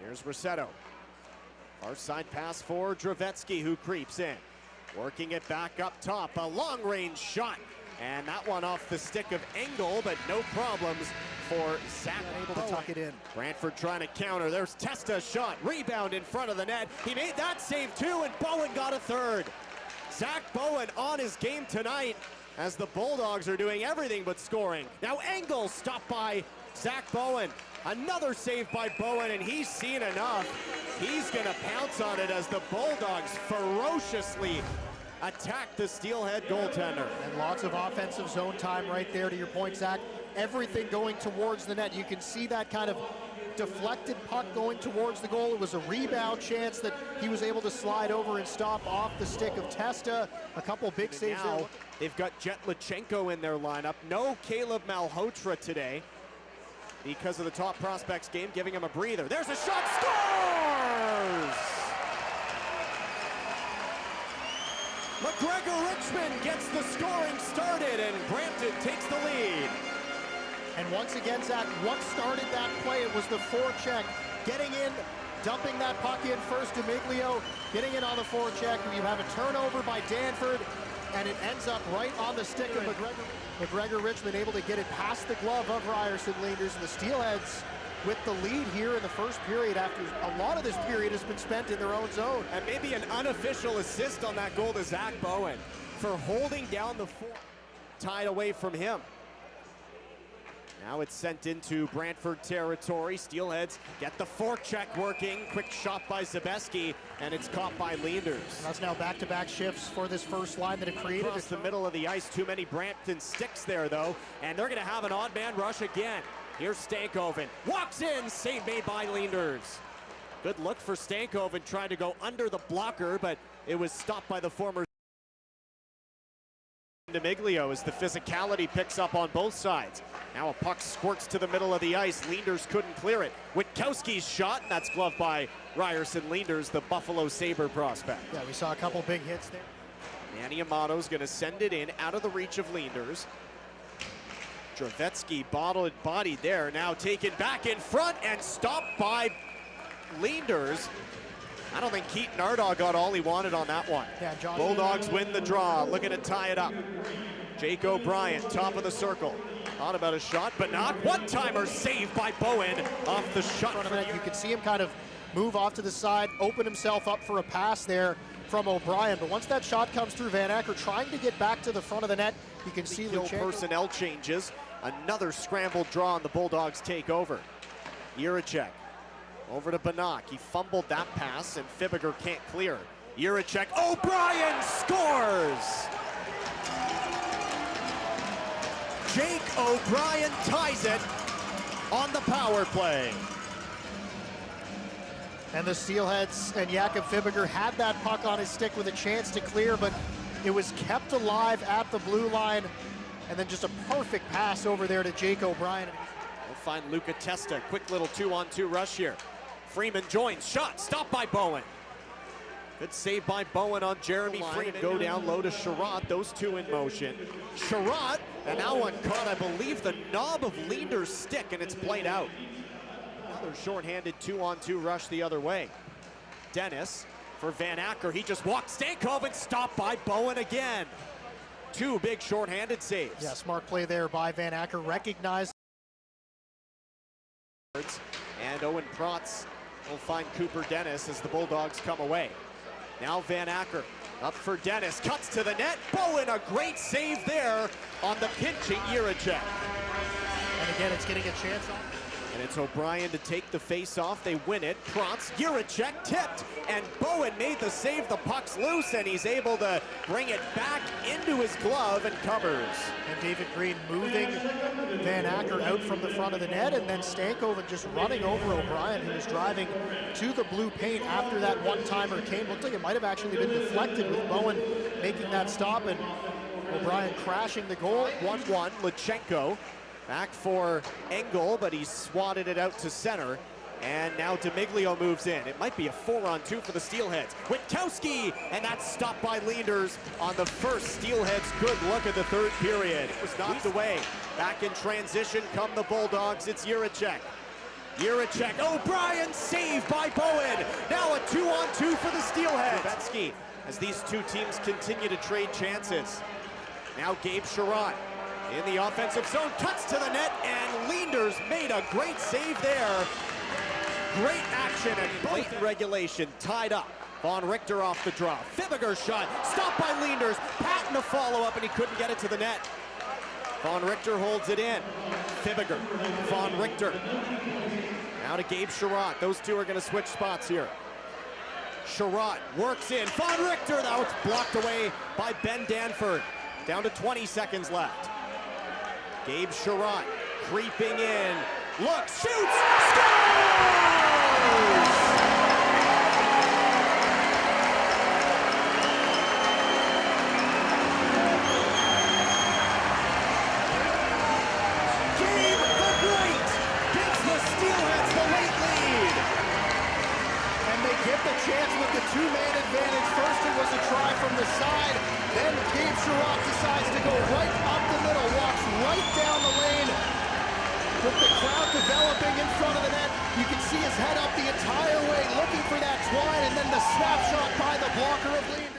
Here's Rossetto. Far side pass for Dravetsky, who creeps in. Working it back up top, a long-range shot. And that one off the stick of Engel, but no problems for Zach. Able to tuck it in. Brantford trying to counter. There's Testa's shot. Rebound in front of the net. He made that save too, and Bowen got a third. Zach Bowen on his game tonight as the Bulldogs are doing everything but scoring. Now Engel stopped by Zach Bowen. Another save by Bowen, and he's seen enough. He's gonna pounce on it as the Bulldogs ferociously attack the Steelhead goaltender. And lots of offensive zone time right there, to your point, Zach. Everything going towards the net. You can see that kind of deflected puck going towards the goal. It was a rebound chance that he was able to slide over and stop off the stick of Testa. A couple big saves now, there. They've got Jet Lachenko in their lineup. No Caleb Malhotra today because of the top prospects game, giving him a breather. There's a shot, scores! McGregor Richmond gets the scoring started, and Brampton takes the lead. And once again, Zach, what started that play? It was the forecheck, getting in, dumping that puck in first to Miglio, getting in on the forecheck. You have a turnover by Danford, and it ends up right on the stick of McGregor. McGregor Richmond able to get it past the glove of Ryerson Leanders, and the Steelheads with the lead here in the first period after a lot of this period has been spent in their own zone. And maybe an unofficial assist on that goal to Zach Bowen for holding down the fore, tied away from him. Now it's sent into Brantford territory. Steelheads get the forecheck working. Quick shot by Zabeski, and it's caught by Leanders. That's now back-to-back shifts for this first line that have created across the middle of the ice. Too many Brampton sticks there, though, and they're going to have an odd man rush again. Here's Stankoven. Walks in, save made by Leanders. Good look for Stankoven, trying to go under the blocker, but it was stopped by the former Miglio as the physicality picks up on both sides. Now a puck squirts to the middle of the ice. Leanders couldn't clear it. Witkowski's shot, and that's gloved by Ryerson Leanders, the Buffalo Sabre prospect. Yeah, we saw a couple big hits there. Manny Amato's going to send it in out of the reach of Leanders. Dravetsky bodied there, now taken back in front and stopped by Leanders. I don't think Keaton Ardagh got all he wanted on that one. Yeah, Bulldogs win the draw, looking to tie it up. Jake O'Brien, top of the circle. Thought about a shot, but not. One-timer saved by Bowen off the shot. You can see him kind of move off to the side, open himself up for a pass there from O'Brien. But once that shot comes through, Van Acker trying to get back to the front of the net. You can see Lachenko. Personnel changes. Another scrambled draw, and the Bulldogs take over. Jiricek. Over to Banach. He fumbled that pass, and Fibiger can't clear. Jiricek. O'Brien scores! Jake O'Brien ties it on the power play. And the Steelheads and Jakob Fibiger had that puck on his stick with a chance to clear, but it was kept alive at the blue line. And then just a perfect pass over there to Jake O'Brien. We'll find Luca Testa. Quick little 2-on-2 rush here. Freeman joins. Shot stopped by Bowen. Good save by Bowen on Jeremy Freeman. Go down low to Sherratt. Those two in motion. Sherratt, and now one caught, I believe, the knob of Leanders' stick, and it's played out. Another shorthanded 2-on-2 rush the other way. Dennis for Van Acker. He just walked Stankoven, stopped by Bowen again. Two big shorthanded saves. Yeah, smart play there by Van Acker. Recognized. And Owen Protz will find Cooper Dennis as the Bulldogs come away. Now Van Acker up for Dennis, cuts to the net. Bowen, a great save there on the pinching Jiricek. And again, it's getting a chance on. And it's O'Brien to take the face-off. They win it. Protz, Jiricek tipped, and Bowen made the save. The puck's loose, and he's able to bring it back into his glove and covers. And David Green moving Van Acker out from the front of the net, and then Stankoven just running over O'Brien, who was driving to the blue paint after that one-timer came. Looked like it might have actually been deflected with Bowen making that stop, and O'Brien crashing the goal. 1-1, Lachenko. Back for Engel, but he swatted it out to center. And now D'Amiglio moves in. It might be a 4-on-2 for the Steelheads. Witkowski, and that's stopped by Leanders on the first Steelheads good look at the third period. It was knocked away. Back in transition come the Bulldogs. It's Jiricek. Jiricek, O'Brien saved by Bowen. Now a 2-on-2 for the Steelheads. Ovechkin, as these two teams continue to trade chances. Now Gabe Sherratt in the offensive zone, cuts to the net, and Leenders made a great save there. Great action and blatant regulation, tied up. Von Richter off the draw. Fibiger's shot, stopped by Leenders. Patton a follow-up, and he couldn't get it to the net. Von Richter holds it in. Fibiger, Von Richter. Now to Gabe Sherratt. Those two are going to switch spots here. Sherratt works in. Von Richter, now it's blocked away by Ben Danford. Down to 20 seconds left. Gabe Sherratt creeping in. Looks, shoots, scores! Get the chance with the two-man advantage. First it was a try from the side, then Gabe Sherratt decides to go right up the middle, walks right down the lane. With the crowd developing in front of the net, you can see his head up the entire way, looking for that twine, and then the snapshot by the blocker of Leenders.